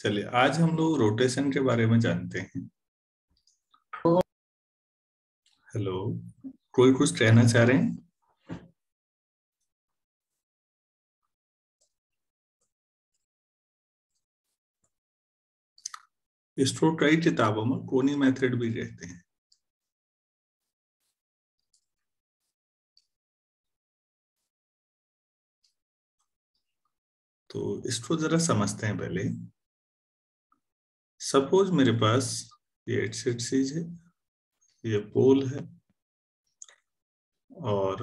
चलिए आज हम लोग रोटेशन के बारे में जानते हैं। हेलो, कोई कुछ कहना चाह रहे हैं? इसको कई किताबों में कोनी मेथड भी कहते हैं। तो इसको जरा समझते हैं पहले। सपोज मेरे पास ये एक्स एक्सिस है, ये पोल है, और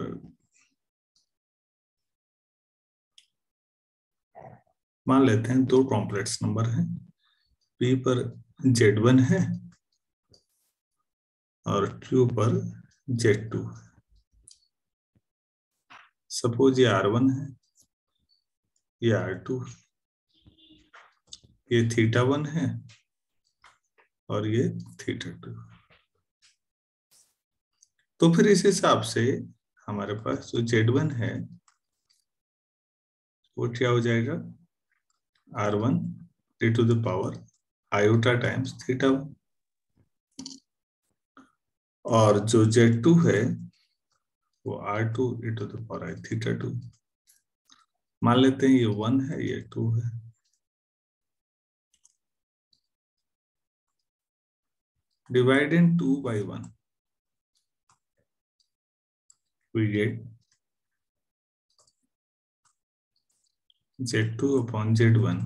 मान लेते हैं दो कॉम्प्लेक्स नंबर हैं। P पर Z1 है और Q पर Z2 है। सपोज ये R1 है, ये R2 है, ये θ1 है और ये θ2। तो फिर इस हिसाब से हमारे पास जो Z1 है वो क्या हो जाएगा, R1 e⁻ आयोटा टाइम्स θ1। और जो Z2 है वो R2 e⁻I θ2। मान लेते हैं ये 1 है, ये 2 है। Dividing 2 by 1, we get Z2 upon Z1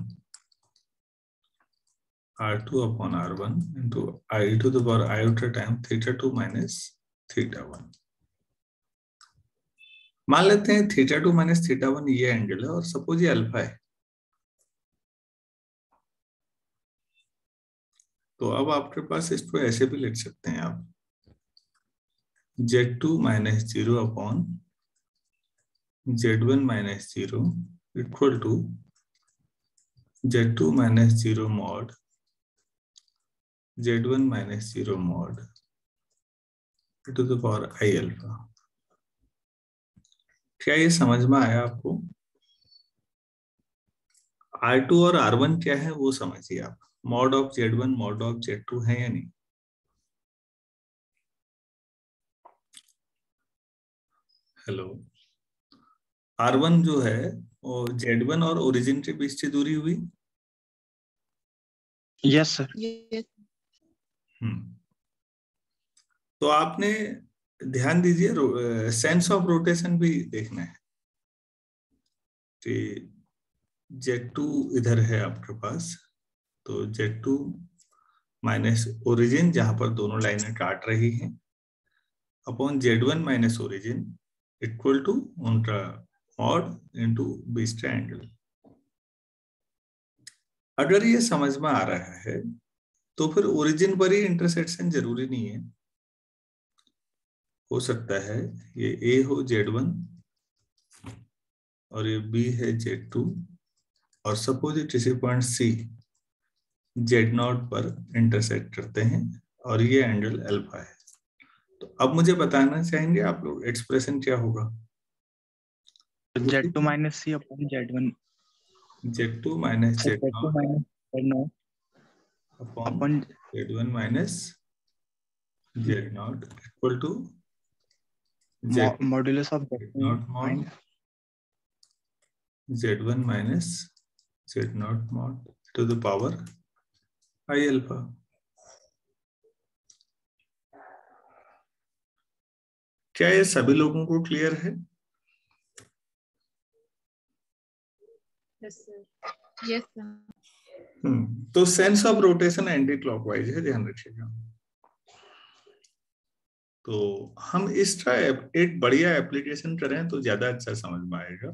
R2 upon R1 into I⁻ iota times θ2 minus θ1। मान लेते हैं θ2 minus θ1 ये एंगल है और सपोज ये अल्फा है। तो अब आपके पास इसको ऐसे भी लिख सकते हैं आप, Z2 minus 0 upon Z1 minus 0 equal to Z2 minus 0 mod Z1 minus 0 mod e⁻ I alpha. क्या ये समझ में आया आपको? R2 और R1 क्या है वो समझिए आप। Mod of Z1 mod of Z2 है या नहीं? हेलो, R1 जो है वो Z1 और ओरिजिन के बीच से दूरी हुई। Yes sir. तो आपने ध्यान दीजिए, सेंस ऑफ रोटेशन भी देखना है कि Z2 इधर है आपके पास, तो Z2 माइनस ओरिजिन जहां पर दोनों लाइनें काट रही हैं upon Z1 minus origin equal to उनका मॉड इनटू बीच का एंगल। अगर ये समझ में आ रहा है तो फिर ओरिजिन पर ही इंटरसेक्शन जरूरी नहीं है। हो सकता है ये A हो Z1 और ये B है Z2 और सपोज किसी पॉइंट C Z0 पर इंटरसेक्ट करते हैं और ये एंगल अल्फा है। तो अब मुझे बताना चाहेंगे आप लोग एक्सप्रेशन क्या होगा? Z2 minus C upon Z1 Z2 minus Z2 Z0 minus Z0 upon Z1 minus Z0 equal to modulus of Z2 Z0 mod Z1 minus Z0 mod to the power I alpha। क्या ये सभी लोगों को clear है? Yes sir. Yes sir. तो sense of rotation anti clockwise है, ध्यान रखिएगा। तो हम इसका एक बढ़िया एप्लीकेशन करें तो ज्यादा अच्छा समझ में आएगा।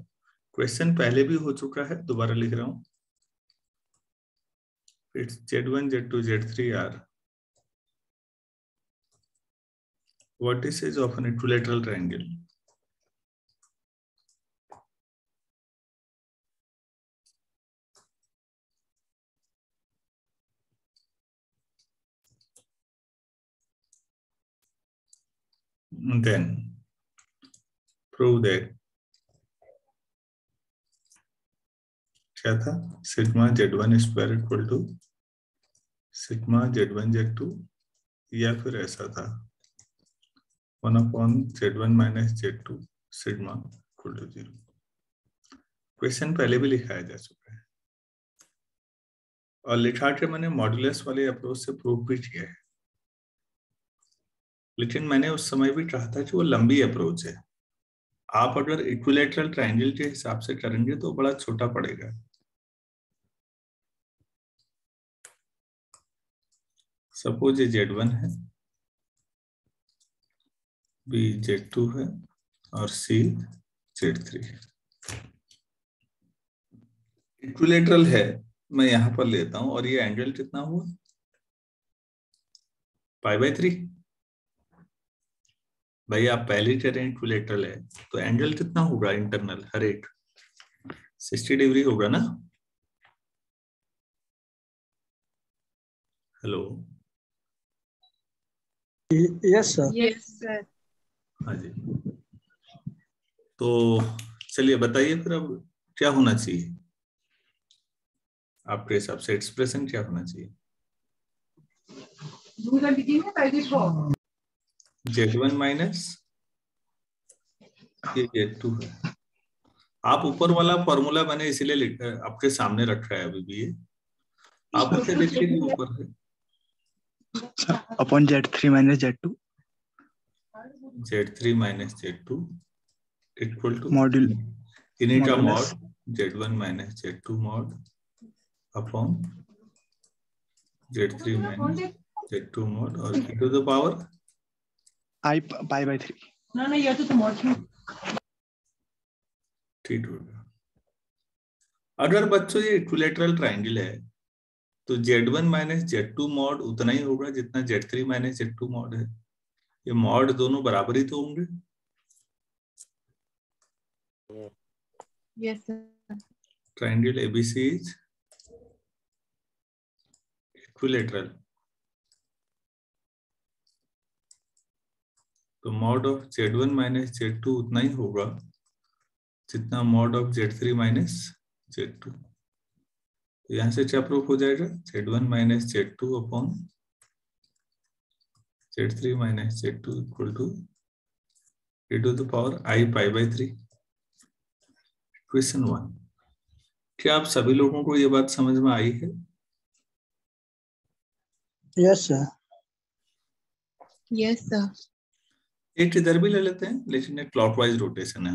क्वेश्चन पहले भी हो चुका है, दोबारा लिख रहा हूं। It's Z1 Z2 Z3 are vertices of an equilateral triangle. Then prove that क्या था, sigma Z1 square equal to sigma Z1 Z2, या फिर ऐसा था 1/Z1 minus Z2 sigma equal to 0। Question पहले भी लिखाया जा चुका है और लिखा के मैंने मॉड्यूलस वाले अप्रोच से प्रूव भी किया है, लेकिन मैंने उस समय भी कहा था कि वो लंबी अप्रोच है। आप अगर इक्विलैटरल ट्रायंगल के हिसाब से करेंगे तो बड़ा छोटा पड़ेगा। सपोज ये Z1 है, B Z2 है और C Z3 है। इक्विलैटरल है, मैं यहां पर लेता हूं और ये एंगल कितना हुआ, π/3। भाई आप पहले कह रहे हैं इक्विलैटरल है तो एंगल कितना होगा इंटरनल, हर एक 60 डिग्री होगा ना। Hello, yes sir. Yes, sir. हाँ जी। तो चलिए बताइए फिर अब क्या होना चाहिए आपके हिसाब से, एक्सप्रेशन क्या होना चाहिए। Z1 माइनस ये Z2 है। आप ऊपर वाला फॉर्मूला मैंने इसीलिए आपके सामने रखा है अभी भी, ये आप उसे देखिए कि ऊपर है upon Z3 minus Z2 Z3 minus Z2 equal to module इन्हीं का modulus mod Z1 minus Z2 mod upon Z3 minus Z2 mod और e to the power I π/3। ठीक होगा। अगर बच्चों ये इक्विलैटरल ट्रायंगल है तो Z1 माइनस Z2 मॉड उतना ही होगा जितना Z3 माइनस Z2 मॉड है। ये मॉड दोनों बराबर ही तो होंगे। Yes, sir. Triangle ABC is equilateral, तो mod of Z1 minus Z2 उतना ही होगा जितना mod of Z3 minus Z2। तो यहां से क्या प्रूफ हो जाएगा, Z1 minus Z2 upon Z3 minus Z2 equal to e to the power I π/3। Question 1, क्या आप सभी लोगों को ये बात समझ में आई है। Yes sir. Yes, sir. एक इधर भी ले लेते हैं, लेकिन ये क्लॉकवाइज रोटेशन है।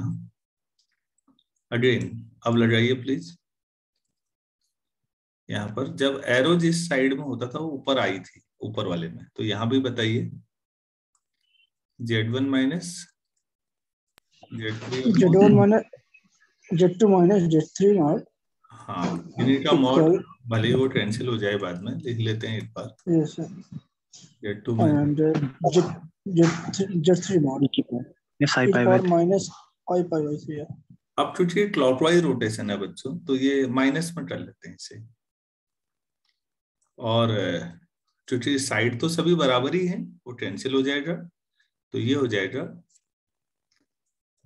अगेन अब लगाइए प्लीज। यहाँ पर जब एरो जिस साइड में होता था वो ऊपर आई थी, ऊपर वाले में, तो यहाँ भी बताइए Z1 minus Z3 Z1 minus Z2 minus Z3 mod. हाँ, इन्हीं का मॉड भले ही वो कैंसिल हो जाए बाद में, लिख लेते हैं एक बार। Yes sir. Z2 minus Z3 mod yes I e power π/3। Minus I π/3 है। अब क्योंकि क्लॉकवाइज रोटेशन है बच्चों, तो ये माइनस में कर लेते हैं इसे, और क्योंकि साइड तो सभी बराबर ही है वो कैंसिल हो जाएगा, तो ये हो जाएगा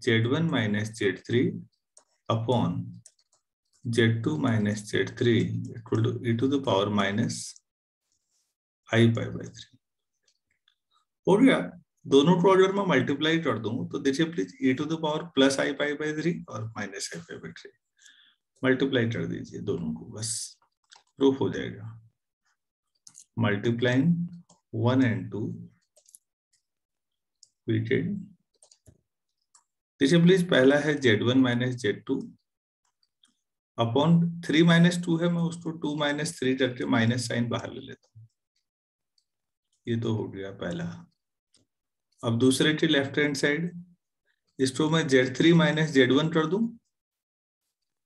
Z1 minus Z3 upon Z2 minus Z3 equal to e to the power minus I π/3। हो गया। दोनों को अगर मैं मल्टीप्लाई कर दूं तो देखिए please e to the power plus I π/3 और माइनस I π/3 मल्टीप्लाई कर दीजिए दोनों को, बस प्रूफ हो जाएगा। Multiplying 1 and 2 weighted. देखिए प्लीज पहला है Z1 minus Z2 upon 3 minus 2 है, मैं उसको 2 माइनस 3 करके माइनस साइन बाहर ले लेता हूँ। ये तो हो गया पहला। अब दूसरे के लेफ्ट हैंड साइड इसको मैं Z3 माइनस Z1 कर दूं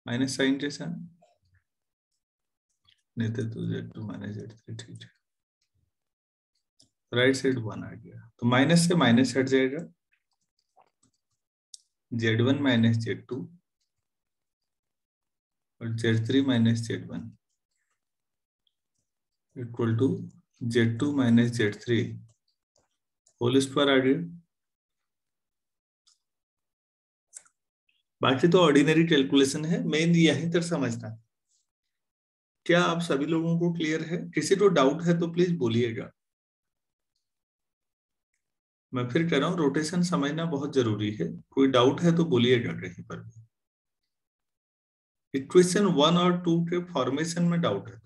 माइनस साइन के साथ, नहीं तो Z2 माइनस Z3 ठीक है। राइट साइड 1 आ गया तो माइनस से माइनस हट जाएगा, Z1 माइनस Z2 और Z3 minus Z1 equal to Z2 minus Z3 whole square आ गया। बाकी तो ऑर्डिनरी कैलकुलेशन है, मेन यही तक समझना। क्या आप सभी लोगों को क्लियर है? किसी को डाउट है तो प्लीज बोलिएगा। मैं फिर कह रहा हूँ रोटेशन समझना बहुत जरूरी है। कोई डाउट है तो बोलिएगा कहीं पर भी। इक्वेशन 1 और 2 के फॉर्मेशन में डाउट है,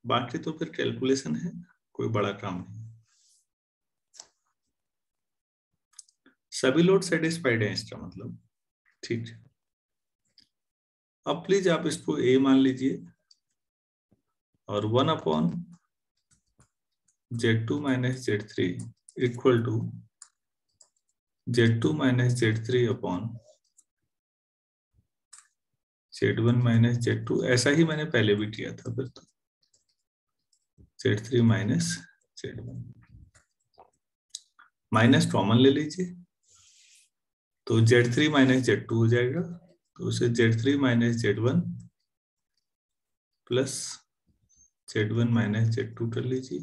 बाकी तो फिर कैलकुलेशन है, कोई बड़ा काम नहीं। सभी लोग सेटिस्फाइड हैं इसका मतलब, ठीक है। अब प्लीज आप इसको ए मान लीजिए और 1/Z2 - Z3 equal to Z2 - Z3/Z1 - Z2। ऐसा ही मैंने पहले भी किया था, फिर तो Z3 - Z1 माइनस कॉमन ले लीजिए तो Z3 - Z2 हो जाएगा। तो उसे Z3 - Z1 plus Z1 - Z2 कर लीजिए।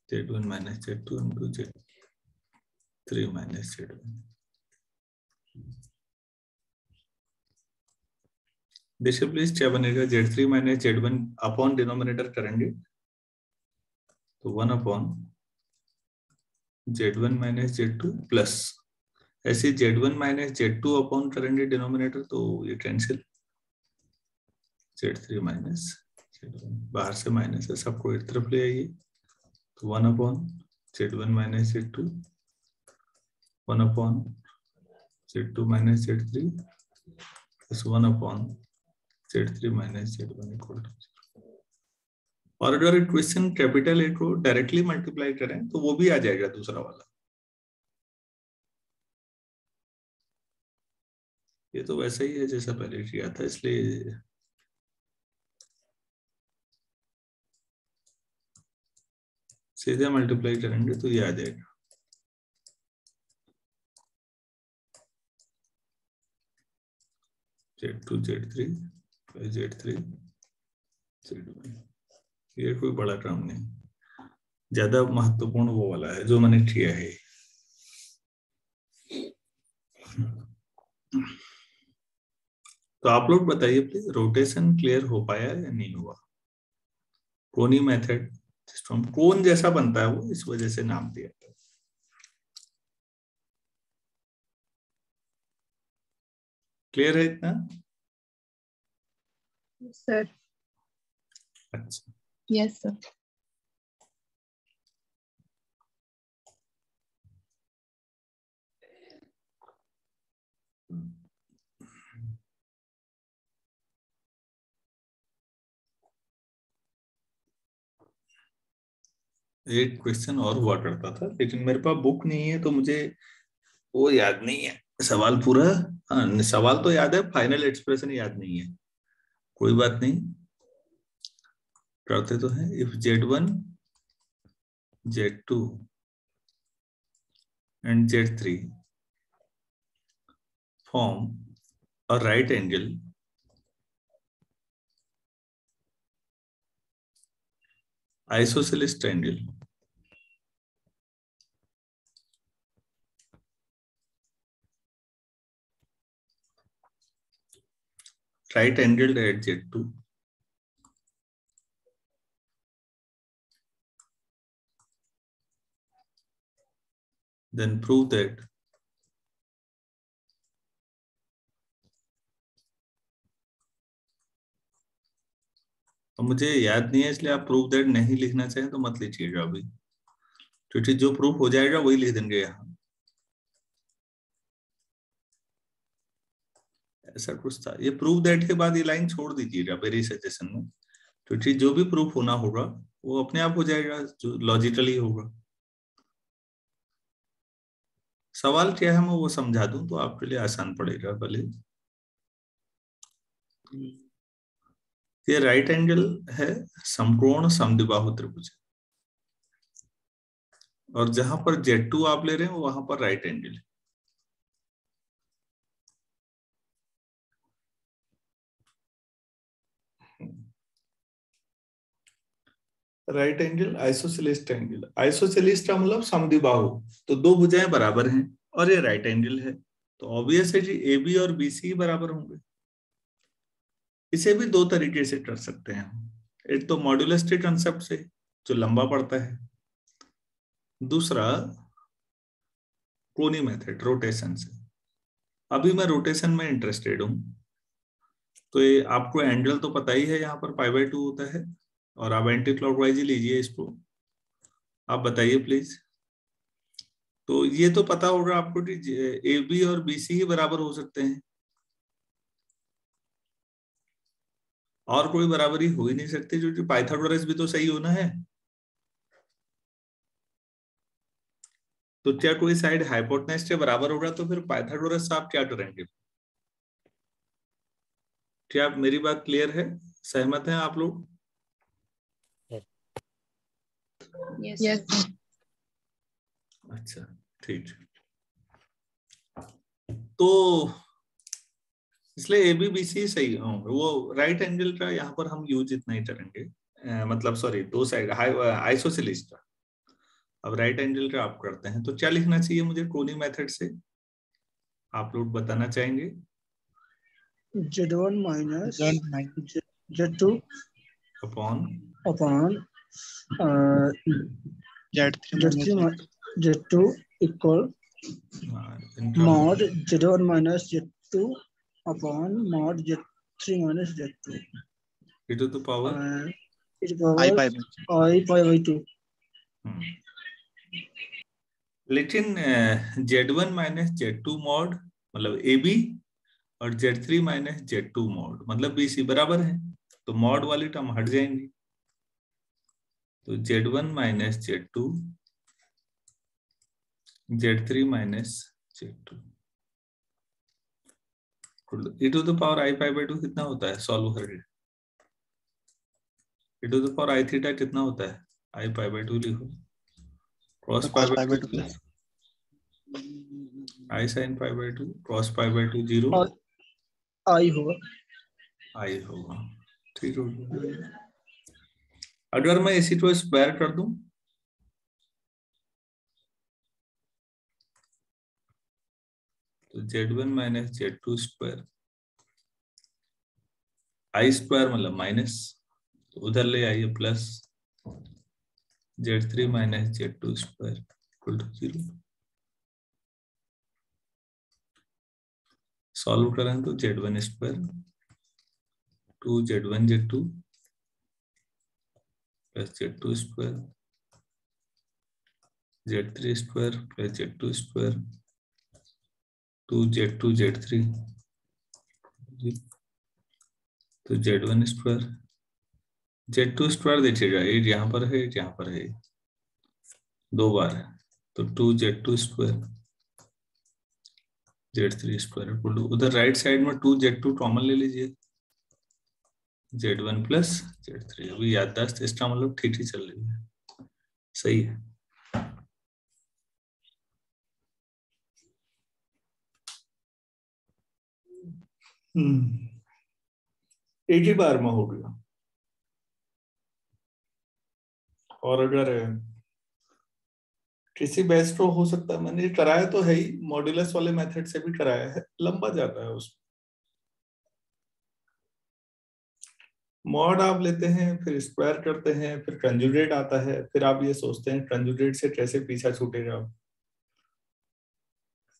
Z1 - Z2 into Z3 - Z1। देखिए प्लीज क्या बनेगा, Z3 - Z1 अपॉन डिनोमिनेटर करेंगे तो 1/Z1 - Z2 प्लस ऐसे Z1 - Z2 अपॉन करेंगे डिनोमिनेटर तो ये कैंसिल। Z3 - Z1 बाहर से माइनस है, सबको एक तरफ ले आइए तो 1/Z1 - Z2 1/Z2 - Z3 plus 1/Z3 - Z1 equal to 0। और अगर इक्वेशन कैपिटल ए को डायरेक्टली मल्टीप्लाई करें तो वो भी आ जाएगा दूसरा वाला। ये तो वैसा ही है जैसा पहले किया था, इसलिए सीधे मल्टीप्लाई करेंगे तो ये आ जाएगा। Z2 Z3 Z3 Z1। ये कोई बड़ा काम नहीं, ज्यादा महत्वपूर्ण वो वाला है जो मैंने किया है। तो आप लोग बताइए प्लीज, रोटेशन क्लियर हो पाया या नहीं हुआ? कोनी मेथड सिस्टम कोन जैसा बनता है वो, इस वजह से नाम दिया था। क्लियर है इतना? सर। अच्छा, यस सर। एक क्वेश्चन और हुआ करता था लेकिन मेरे पास बुक नहीं है तो मुझे वो याद नहीं है सवाल पूरा। हाँ, सवाल तो याद है, फाइनल एक्सप्रेशन याद नहीं है। कोई बात नहीं, करते तो हैं। If Z1 Z2 and Z3 form a right angle isosceles triangle right angled at Z2, then prove that तो मुझे याद नहीं है इसलिए आप प्रूफ दैट नहीं लिखना चाहें तो मत लिखिएगा अभी, क्योंकि जो प्रूफ हो जाएगा वही लिख देंगे यहाँ। ऐसा कुछ था, ये प्रूफ दैट के बाद ये लाइन छोड़ दीजिएगा मेरी सजेशन में, क्योंकि जो भी प्रूफ होना होगा वो अपने आप हो जाएगा, जो लॉजिकली होगा। सवाल क्या है मैं वो समझा दूं तो आपके लिए आसान पड़ेगा। भले ये राइट एंगल है समकोण समद्विबाहु त्रिभुज, और जहां पर Z2 आप ले रहे हैं वहां पर राइट एंगल है। Right angle isosceles triangle, isosceles का मतलब समद्विबाहु, तो दो भुजाएं बराबर हैं और ये राइट एंगल है, तो ऑब्वियस है जी AB और BC बराबर होंगे। इसे भी दो तरीके से कर सकते हैं हम। एक तो मॉड्यूलस के कंसेप्ट से जो लंबा पड़ता है, दूसरा कोनी मेथड रोटेशन से। अभी मैं रोटेशन में इंटरेस्टेड हूं। तो ये आपको एंगल तो पता ही है, यहाँ पर π/2 होता है और आप एंटी क्लॉकवाइज ही लीजिए इसको। आप बताइए प्लीज। तो ये तो पता होगा आपको कि ए बी और बी सी ही बराबर हो सकते हैं, और कोई बराबरी हो ही नहीं सकती, क्योंकि पाइथागोरस भी तो सही होना है। तो क्या कोई साइड हाइपोटेनस के बराबर होगा तो फिर पाइथागोरस आप क्या करेंगे? क्या आप मेरी बात क्लियर है? सहमत हैं आप लोग? Yes. अच्छा ठीक। तो इसलिए ABBC सही होंगे। वो राइट एंगल का यहाँ पर हम यूज इतना ही करेंगे, मतलब सॉरी दो साइड आइसोसेलेस का। अब राइट एंगल का आप करते हैं तो क्या लिखना चाहिए मुझे कोनी मेथड से? आप लोग बताना चाहेंगे? Z1 minus Z2 upon Z2 equal mod Z1 minus Z2 upon mod Z3 minus Z2 e to the power I pi by 2। लेकिन Z1 माइनस Z2 मॉड मतलब AB और Z3 माइनस Z2 मॉड मतलब BC बराबर है, तो mod वाली term हट जाएंगी। तो Z1 minus Z2 Z3 minus Z2 e to the power I pi by 2 कितना होता है? सॉल्व करके e to the power I theta कितना होता है? I pi by 2 लिखो, cos pi by 2 plus I sin pi by 2 cos pi by 2 0 I होगा। I होगा। ठीक हो गया। अगर मैं इसी को स्क्वायर कर दूं तो Z1 minus Z2 square, I square मतलब माइनस, तो उधर ले आइए plus Z3 minus Z2 square equal to 0। Solve करें तो Z1 square 2Z1 Z2 plus Z2 square Z3 square plus Z2 square 2Z2 Z3 तो Z1 स्क्वायर Z2 स्क्वायर देखिएगा, एक यहाँ पर है एक यहाँ पर है, दो बार है, तो 2Z2 स्क्वायर Z3 स्क्वायर उधर राइट साइड में 2Z2 कॉमन ले लीजिए, Z1 प्लस Z3। अभी याददाश्त इसका मतलब ठीक ही चल रही है, सही है। एक ही बार में हो गया। और अगर किसी बेस को हो सकता है, मैंने कराया तो है ही, मॉड्यूलस वाले मेथड से भी कराया है, लंबा जाता है उसमें। मॉड आप लेते हैं, फिर स्क्वायर करते हैं, फिर कंजुगेट आता है, फिर आप ये सोचते हैं कंजुगेट से कैसे पीछा छूटेगा,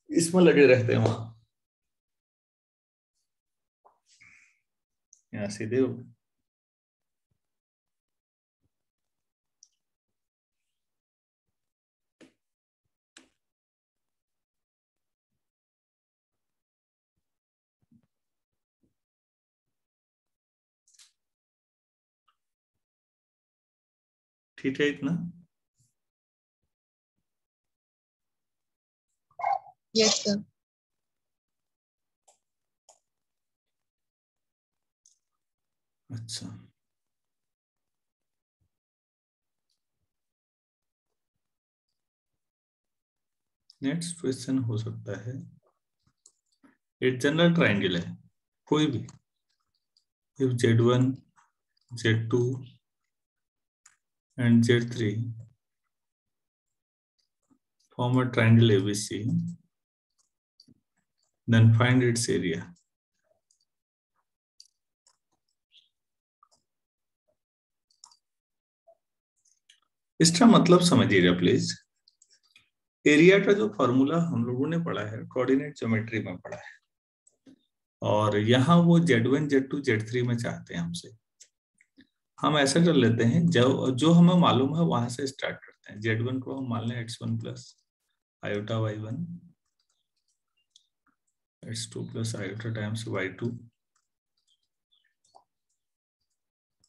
इसमें लगे रहते हैं वहां। यहाँ सीधे हो ठीक है इतना? Yes, sir. अच्छा, नेक्स्ट क्वेश्चन हो सकता है, एक जनरल ट्राइंगल है कोई भी, if Z1 Z2 and Z3 form a triangle ABC, then find its area. इसका मतलब समझिएगा प्लीज। एरिया का जो फॉर्मूला हम लोगों ने पढ़ा है कोऑर्डिनेट ज्योमेट्री में पढ़ा है, और यहाँ वो Z1 Z2 Z3 में चाहते हैं हमसे। हम ऐसा कर लेते हैं, जो हमें मालूम है वहां से स्टार्ट करते हैं। Z1 को हम मान लें x1 plus iota y1, x2 plus iota times y2,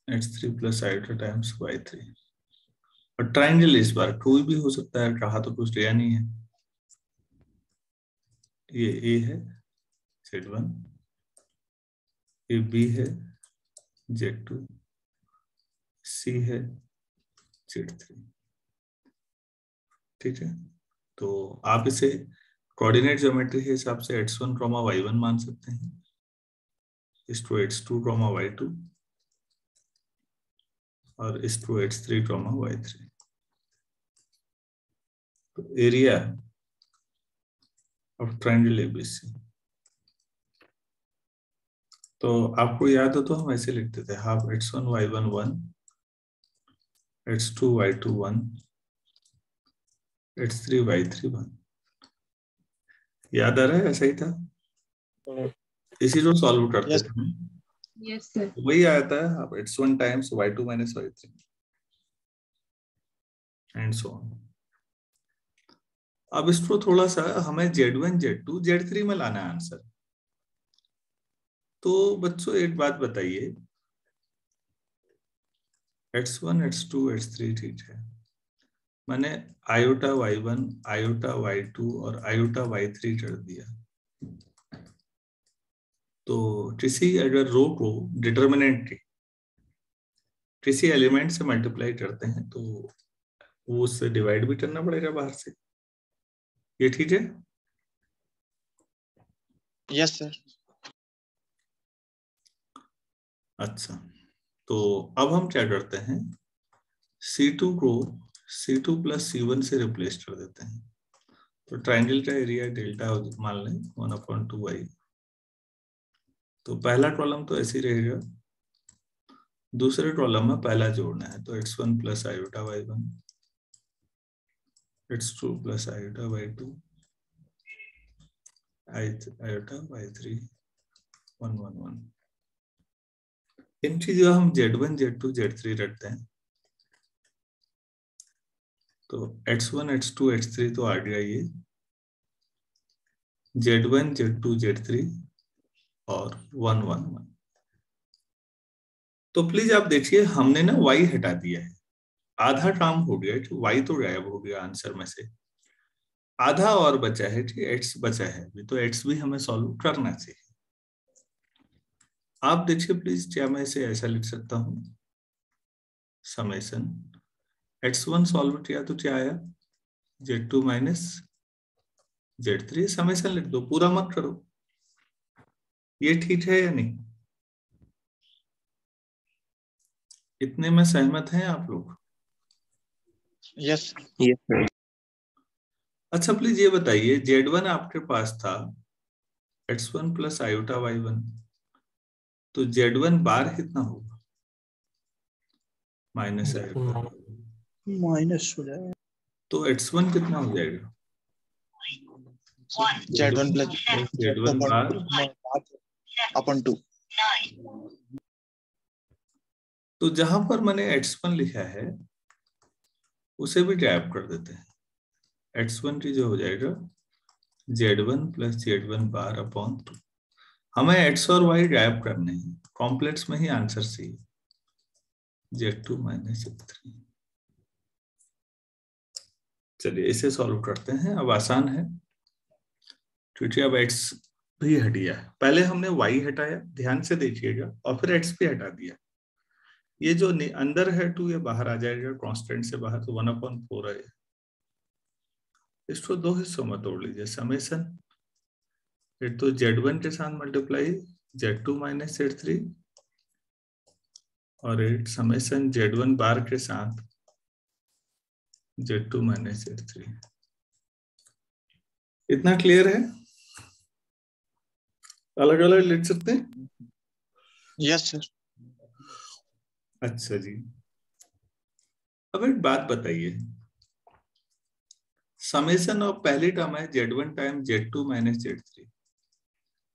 x3 plus iota times y3। और ट्राइंगल इस बार कोई भी हो सकता है, कहा तो कुछ दिया नहीं है। ये A है Z1, ये B है Z2, C है Z3। ठीक है, तो आप इसे कोऑर्डिनेट ज्योमेट्री के हिसाब से x1, y1 मान सकते हैं, इसको x2, y2 और इसको x3, y3। तो एरिया ऑफ ट्रायंगल एबीसी, तो आपको याद हो तो हम ऐसे लिखते थे, half x1 y1 1, x2 y2 1, x3 y3 1। याद आ रहा है? ऐसा ही था, इसी को सॉल्व करते Yes. थे। Yes, sir. वही आता है, half x1 times y2 minus y3 and so on. अब इसको थोड़ा सा हमें Z1 Z2 Z3 में लाना है आंसर। तो बच्चों एक बात बताइए, x1 x2 x3 ठीक है, मैंने आयोटा y1 आयोटा y2 और आयोटा y3 कर दिया। तो किसी अगर रो को डिटर्मिनेंट की किसी एलिमेंट से मल्टीप्लाई करते हैं तो वो उससे डिवाइड भी करना पड़ेगा बाहर से। ये ठीक है? Yes, sir. अच्छा, तो अब हम क्या करते हैं, C2 को C2 प्लस C1 से रिप्लेस कर देते हैं। तो ट्राइंगल का एरिया डेल्टा मान लें 1/2y। तो पहला कॉलम तो ऐसे ही रहेगा, दूसरे कॉलम में पहला जोड़ना है, तो x1 plus iota y1, x2 plus iota y2, iota y3 1 1 1। इन चीजों हम Z1 Z2 Z3 रखते हैं। तो x1 x2 x3 तो आ गया ये Z1 Z2 Z3 और 1 1 1। तो प्लीज आप देखिए, हमने ना y हटा दिया है, आधा काम हो गया, y तो गायब हो गया आंसर में से, आधा और बचा है कि x बचा है, तो x भी हमें सॉल्व करना चाहिए। आप देखिए प्लीज, क्या मैं इसे ऐसा लिख सकता हूं, समेशन x1 सॉल्व किया तो क्या आया, Z2 माइनस Z3। समेशन लिख दो, पूरा मत करो। ये ठीक है या नहीं? इतने में सहमत हैं आप लोग? Yes. Yes, sir. अच्छा प्लीज ये बताइए, Z1 आपके पास था x1 प्लस आयोटा y1, तो Z1 बार कितना होगा, माइनस आयोटा, माइनस हो जाएगा। तो x1 कितना हो जाएगा, Z1 plus Z1 बार upon 2. तो जहां पर मैंने x1 लिखा है उसे भी गैप कर देते हैं। x1 की जो हो जाएगा Z1 plus Z1 bar upon 2। हमें x और y गैप करने हैं, कॉम्प्लेक्स में ही आंसर चाहिए, Z2 माइनस Z3। चलिए इसे सॉल्व करते हैं। अब आसान है क्योंकि अब x भी हट गया। पहले हमने y हटाया, ध्यान से देखिएगा, और फिर x भी हटा दिया। ये जो अंदर है 2 ये बाहर आ जाएगा, कांस्टेंट से बाहर, तो 1/4 है। इसको दो हिस्सों में तोड़ लीजिए, समेशन फिर तो Z1 के साथ मल्टीप्लाई Z2 माइनस Z3, और एक समेशन Z1 बार के साथ Z2 माइनस Z3। इतना क्लियर है? अलग अलग लिख सकते हैं? Yes, sir. अच्छा जी, अब एक बात बताइए, समेशन ऑफ पहली टर्म है Z1 time Z2 minus Z3।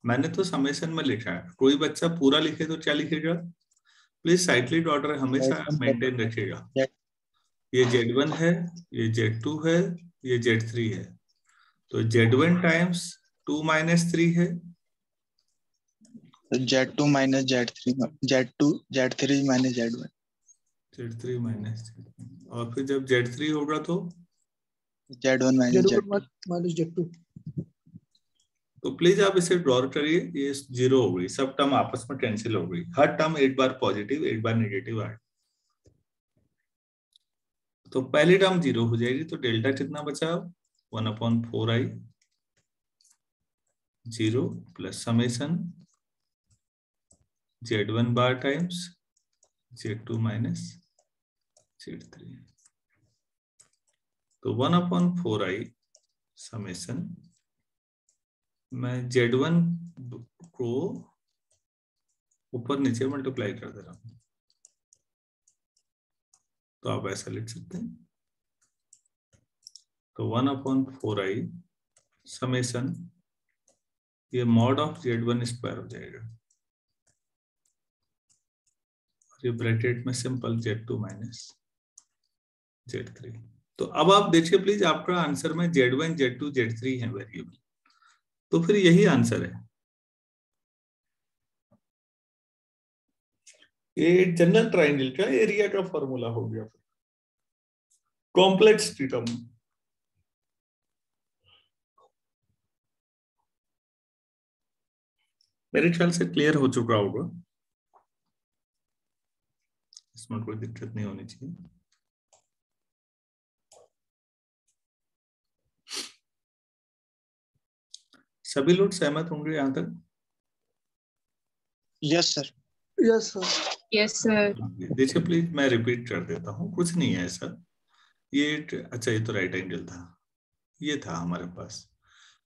मैंने तो समेशन में लिखा है, कोई बच्चा पूरा लिखे तो क्या लिखेगा? प्लीज साइक्लिक ऑर्डर हमेशा मेंटेन रखिएगा। ये Z1 है, ये Z2 है, ये Z3 है, तो Z1 टाइम्स 2 माइनस 3 है, Z2 minus Z3, Z2 Z3 minus Z1, Z3 minus, और फिर जब Z3 होगा तो Z1 minus Z2। Minus Z2। तो प्लीज आप इसे ड्रॉ करिए, ये 0 हो गई, सब टर्म आपस में कैंसिल हो गई, हर टर्म एक बार पॉजिटिव एक बार नेगेटिव आए, तो पहली टर्म 0 हो जाएगी, तो डेल्टा कितना बचा? 1/4i 0 प्लस समेशन Z1 बार टाइम्स Z2 माइनस Z3, तो 1/4i समेशन, मैं Z1 को ऊपर नीचे मल्टीप्लाई कर दे रहा हूं, तो आप ऐसा लिख सकते हैं, तो 1/4i समेशन, ये मॉड ऑफ Z1 स्क्वायर हो जाएगा, और ये ब्रैकेट में सिंपल Z2 माइनस Z3। तो अब आप देखिए प्लीज, आपका आंसर में Z1 Z2 Z3 है वेरिएबल, तो फिर यही आंसर है। ये जनरल ट्रायंगल का एरिया का फॉर्मूला हो गया, कॉम्प्लेक्स टर्म। मेरे ख्याल से क्लियर हो चुका होगा, इसमें कोई दिक्कत नहीं होनी चाहिए। सभी लोग सहमत होंगे यहाँ तक? Yes sir. Yes sir. Yes sir. देखिए प्लीज, मैं रिपीट कर देता हूँ, कुछ नहीं है ऐसा। ये अच्छा, ये तो राइट एंगल था, ये था हमारे पास,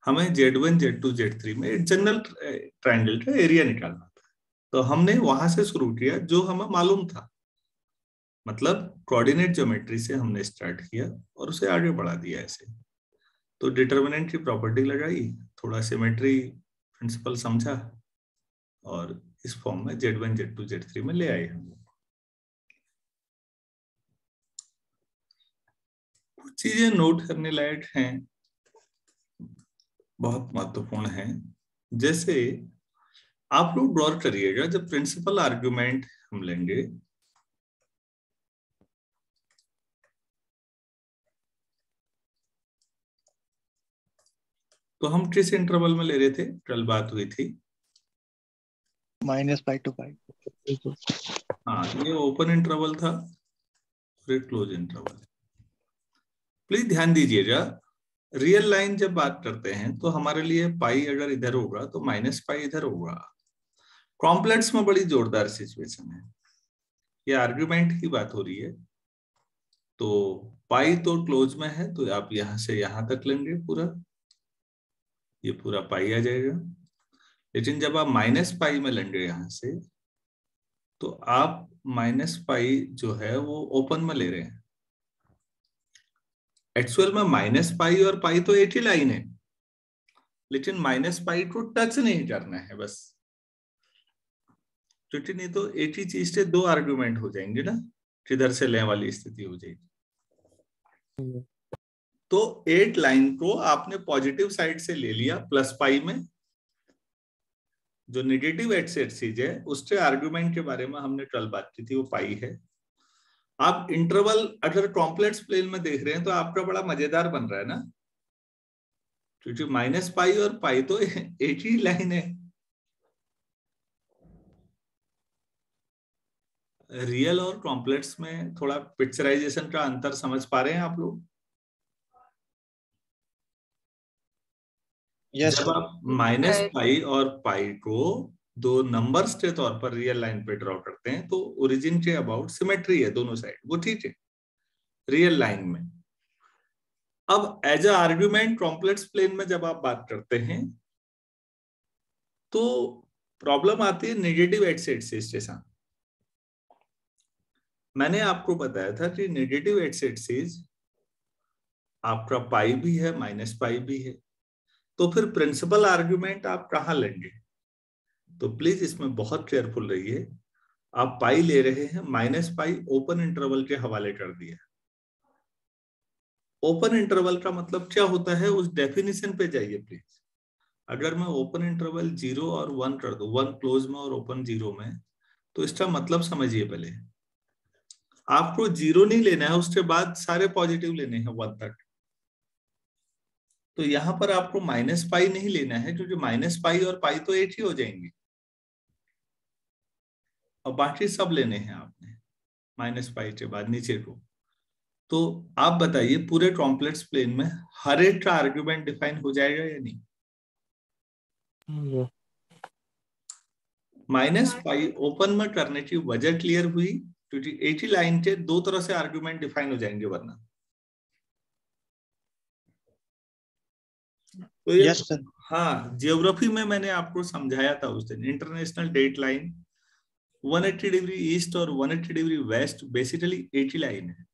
हमें Z1 Z2 Z3 में एक जनरल ट्रायंगल का एरिया निकालना था, तो हमने वहां से शुरू किया जो हमें मालूम था, मतलब कोऑर्डिनेट ज्योमेट्री से हमने स्टार्ट किया और उसे आगे बढ़ा दिया ऐसे। तो डिटरमिनेंट की प्रॉपर्टी लगाई, थोड़ा सिमेट्री प्रिंसिपल समझा, और इस फॉर्म में Z1 Z2 Z3 में ले आए हम। कुछ चीजें नोट करने लायक हैं, बहुत महत्वपूर्ण है, जैसे आप लोग गौर करिएगा, जब प्रिंसिपल आर्गुमेंट हम लेंगे तो हम किस इंटरवल में ले रहे थे, कल बात हुई थी, -π to π। हाँ, ये ओपन इंटरवल था और एक क्लोज इंटरवल। प्लीज ध्यान दीजिएगा, रियल लाइन जब बात करते हैं तो हमारे लिए पाई अगर इधर होगा तो -π इधर होगा। कॉम्प्लेक्स में बड़ी जोरदार सिचुएशन है, ये आर्गुमेंट की बात हो रही है, तो पाई तो क्लोज में है, तो आप यहां से यहां तक लेंगे पूरा, ये पूरा पाई आ जाएगा। लेकिन जब आप -π में लेंगे यहां से, तो आप -π जो है वो ओपन में ले रहे हैं। एक्चुअल में -π और पाई तो एक ही लाइन है, लेकिन -π को टच नहीं करना है बस, क्योंकि नहीं तो एक ही चीज से दो आर्गुमेंट हो जाएंगे ना, किधर से लेने वाली स्थिति हो जाएगी। तो एक लाइन को आपने पॉजिटिव साइड से ले लिया +π में, जो नेगेटिव एक्सिस है उसके आर्गुमेंट के बारे में हमने कल बात की थी, वो पाई है। आप इंटरवल अगर कॉम्प्लेक्स प्लेन में देख रहे हैं तो आपका बड़ा मजेदार बन रहा है ना, क्योंकि -π और पाई तो एक ही लाइन है। रियल और कॉम्प्लेक्स में थोड़ा पिक्चराइजेशन का अंतर समझ पा रहे हैं आप लोग? यस जब आप -π और पाई को दो नंबर्स के तौर पर रियल लाइन पे ड्रॉ करते हैं, तो ओरिजिन के अबाउट सिमेट्री है दोनों साइड, वो ठीक है रियल लाइन में। अब as a argument complex plane में जब आप बात करते हैं तो प्रॉब्लम आती है नेगेटिव एक्स एक्सिस के साथ। मैंने आपको बताया था कि नेगेटिव एक्स एक्सिस आपका पाई भी है माइनस पाई भी है, तो फिर प्रिंसिपल आर्ग्यूमेंट आप कहाँ लेंगे? तो प्लीज इसमें बहुत केयरफुल रहिए। आप पाई ले रहे हैं, माइनस पाई ओपन इंटरवल के हवाले कर दिया। ओपन इंटरवल का मतलब क्या होता है, उस डेफिनेशन पे जाइए प्लीज। अगर मैं ओपन इंटरवल 0 और 1 कर दूं, 1 क्लोज में और ओपन 0 में, तो इसका मतलब समझिए। पहले आपको 0 नहीं लेना है, उसके बाद सारे पॉजिटिव लेने हैं 1 तक। तो यहां पर आपको माइनस पाई नहीं लेना है, क्योंकि माइनस पाई और पाई तो एक ही हो जाएंगे, और बाकी सब लेने हैं आपने माइनस पाई के बाद नीचे को। तो आप बताइए पूरे कॉम्प्लेक्स प्लेन में हर एक का आर्ग्यूमेंट डिफाइन हो जाएगा या नहीं? माइनस पाई ओपन में करने की वजह क्लियर हुई, क्योंकि एक ही लाइन के दो तरह से आर्ग्यूमेंट डिफाइन हो जाएंगे वरना। तो ये यस सर। हाँ, जियोग्राफी में मैंने आपको समझाया था उस दिन। International date line 180 degree east और 180 डिग्री वेस्ट बेसिकली एक ही लाइन है,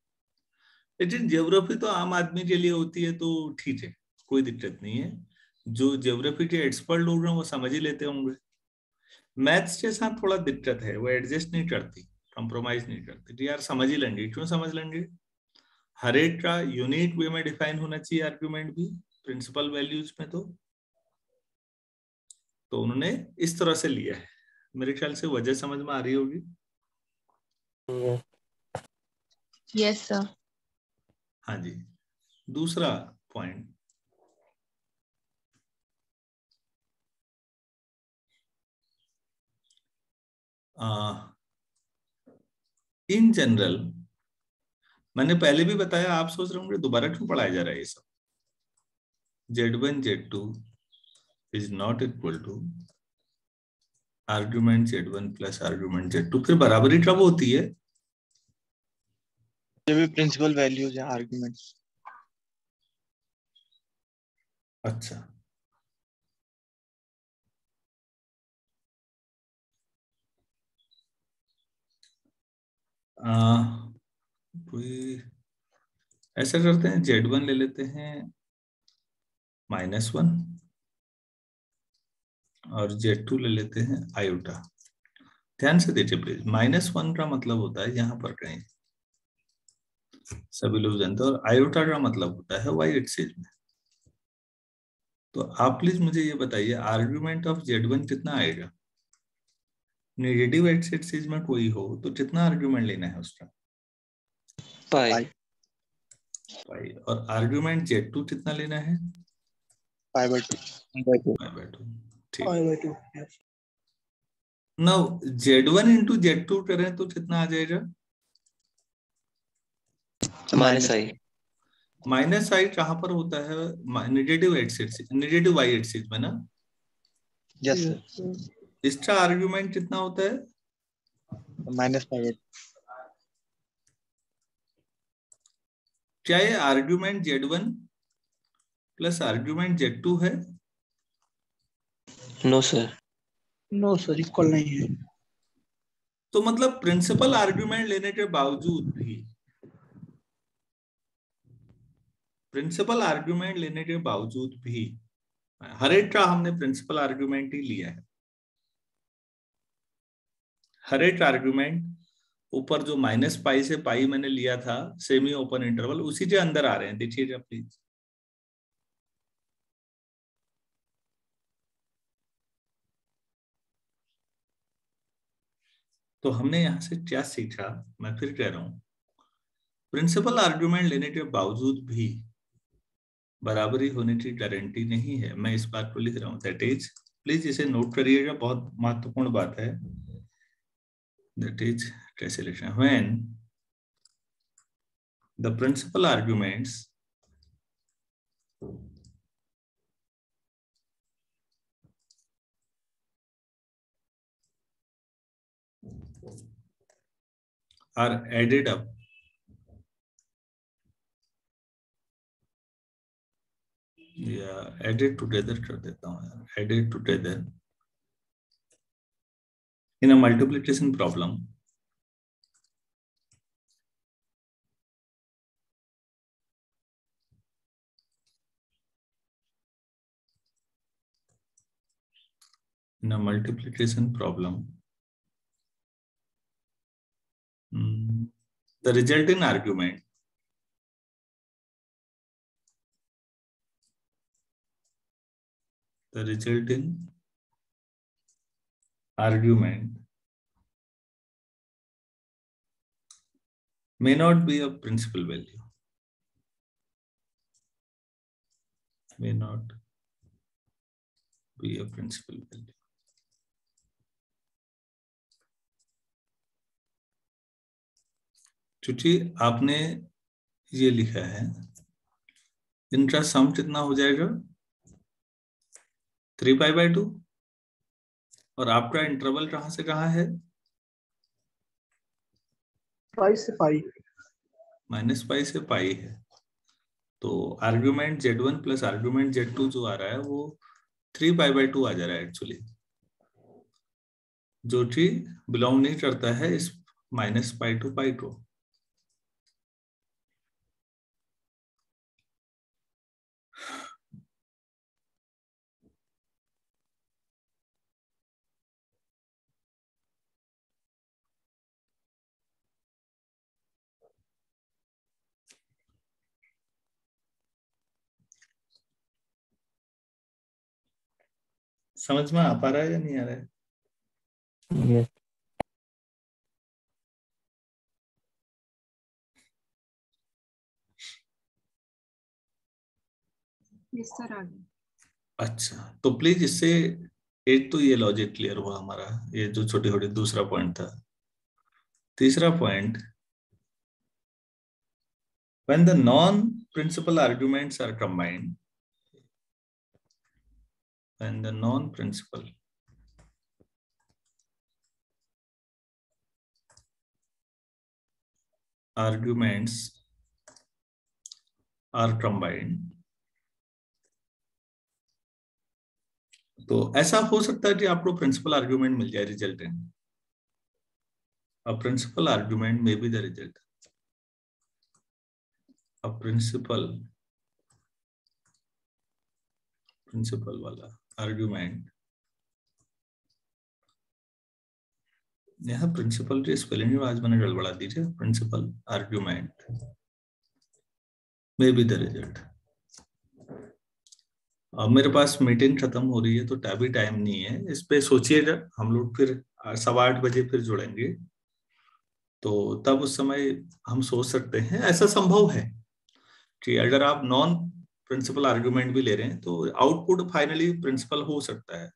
लेकिन ज्योग्राफी तो आम आदमी के लिए होती है, तो ठीक है, कोई दिक्कत नहीं है। जो ज्योग्राफी के एक्सपर्ट लोग हैं वो समझ ही लेते होंगे। मैथ्स के साथ थोड़ा दिक्कत है, वो एडजस्ट नहीं करती, कंप्रोमाइज नहीं करती। तो यार समझ ही लेंगे, क्यों समझ लेंगे? हर एक का यूनिक वे में डिफाइन होना चाहिए आर्ग्यूमेंट भी प्रिंसिपल वैल्यूज में। तो उन्होंने इस तरह से लिया है। मेरे ख्याल से वजह समझ में आ रही होगी। Yes sir. हाँ जी। दूसरा पॉइंट, इन जनरल मैंने पहले भी बताया, आप सोच रहे होंगे दोबारा क्यों पढ़ाया जा रहा है ये सब। Z1 Z2 is not equal to argument Z1 plus argument Z2। फिर बराबरी कब होती है? जब भी प्रिंसिपल वैल्यूज है आर्गुमेंट। अच्छा, कोई ऐसा करते हैं, Z1 ले लेते हैं -1 और Z2 ले लेते हैं आयोटा। ध्यान से देखिए प्लीज, -1 का मतलब होता है यहाँ पर कहीं, सभी लोग जानते हैं, और आयोटा का मतलब होता है वाई एक्सिस में। तो आप प्लीज मुझे ये बताइए, आर्ग्यूमेंट ऑफ Z1 कितना आएगा? नेगेटिव एक्स एक्सिस में कोई हो तो कितना आर्ग्यूमेंट लेना है उसका? पाई पाई। और आर्ग्यूमेंट Z2 कितना लेना है? पाई/2। पाई/2। ठीक। I/2 yes. Now Z1 into Z2 करें तो कितना आ जाएगा? माइनस आई। माइनस आई कहाँ पर होता है? Negative x axis, negative y axis में ना। Yes Yes, sir. sir. इसका आर्ग्यूमेंट कितना होता है? -पाई/2। क्या ये argument Z1 plus argument Z2 है? No sir. No sir, equal नहीं है। तो मतलब प्रिंसिपल आर्ग्यूमेंट लेने के बावजूद भी, प्रिंसिपल आर्ग्यूमेंट लेने के बावजूद भी हर एक का हमने प्रिंसिपल आर्ग्यूमेंट ही लिया है। हर एक आर्ग्यूमेंट ऊपर जो -पाई से पाई मैंने लिया था सेमी ओपन इंटरवल, उसी के अंदर आ रहे हैं, देखिएगा प्लीज। तो हमने यहां से क्या सीखा, मैं फिर कह रहा हूं, प्रिंसिपल आर्ग्यूमेंट लेने के बावजूद भी बराबरी होने की गारंटी नहीं है। मैं इस बात को लिख रहा हूं, दैट इज, प्लीज इसे नोट करिएगा, बहुत महत्वपूर्ण बात है। दैट इज कैसे लिखना है, when the principal arguments are added up या added together कर देता हूँ यार, added together in a multiplication problem, in a multiplication problem, the resulting argument may not be a principal value. May not be a principal value. क्योंकि आपने ये लिखा है इनका सम कितना हो जाएगा 3π/2 और आपका इंटरवल कहां से कहां है पाई से पाई -π से पाई है। तो argument Z1 plus argument Z2 जो आ रहा है वो 3π/2 आ जा रहा है एक्चुअली, जो कि बिलोंग नहीं करता है इस -π to π को। समझ में आ पा रहा है या नहीं आ रहा है? Yes. Yes, sir. आगे। अच्छा, तो प्लीज इससे एक तो ये लॉजिक क्लियर हुआ हमारा, ये जो छोटी छोटी दूसरा पॉइंट था। तीसरा point, when the non-principal arguments are combined, when the non-principal arguments are combined, तो ऐसा हो सकता है कि आपको प्रिंसिपल आर्ग्यूमेंट मिल जाए रिजल्टेंट। अ प्रिंसिपल आर्ग्यूमेंट में be the result, a principal वाला आर्ग्यूमेंट, यहाँ प्रिंसिपल की स्पेलिंग आज मैंने गड़बड़ा दी थी, प्रिंसिपल आर्ग्यूमेंट में बी द रिजल्ट। अब मेरे पास मीटिंग खत्म हो रही है तो अभी टाइम नहीं है, इस पे सोचिएगा। हम लोग फिर 8:15 बजे फिर जुड़ेंगे, तो तब उस समय हम सोच सकते हैं। ऐसा संभव है कि अगर आप नॉन प्रिंसिपल आर्ग्यूमेंट भी ले रहे हैं तो आउटपुट फाइनली प्रिंसिपल हो सकता है।